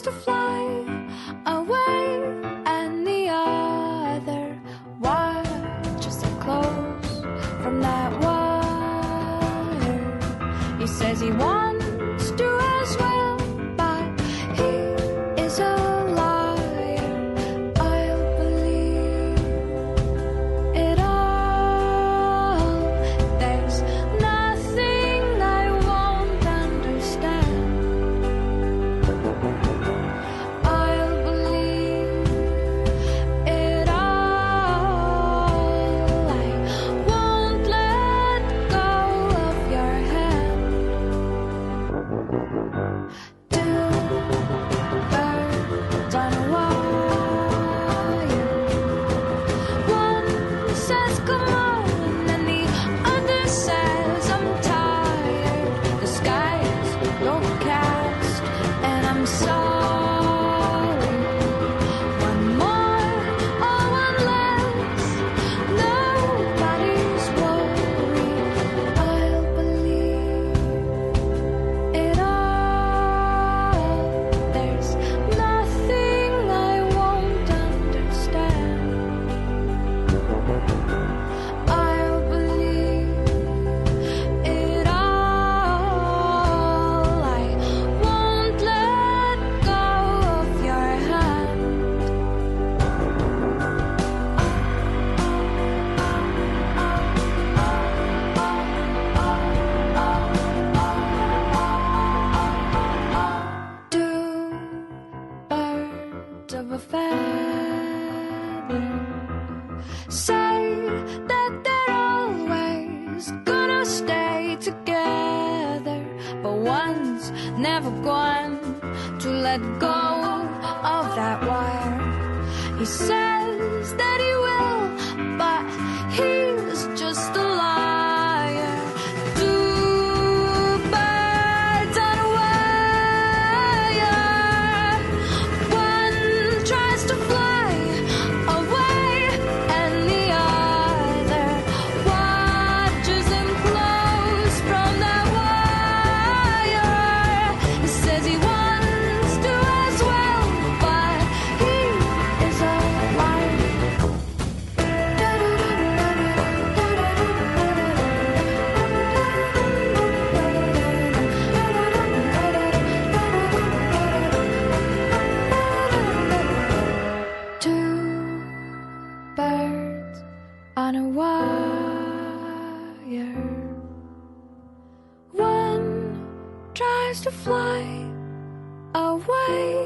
to fly away, and the other watches it close from that wire. He says he wants to as well, but he is a liar. I'll believe it all. There's nothing I won't understand. I'll believe it all. I won't let go of your hand. Two birds on a wire. One says come on, and the other says I'm tired. The sky is overcast, and I'm sorry. One more or one less, nobody's worried. I'll believe it all. There's nothing I won't understand. I'll believe it all. I won't let go of your hand. Two birds of a feather say that they're always gonna stay together, but one's never going to let go of that wire. He says that he will, but he's just a liar. Two birds on a wire. One tries to fly away, and the other watches him close from that wire. He says he wants to as well, but he is a liar. Two birds on a wire. One tries to fly away,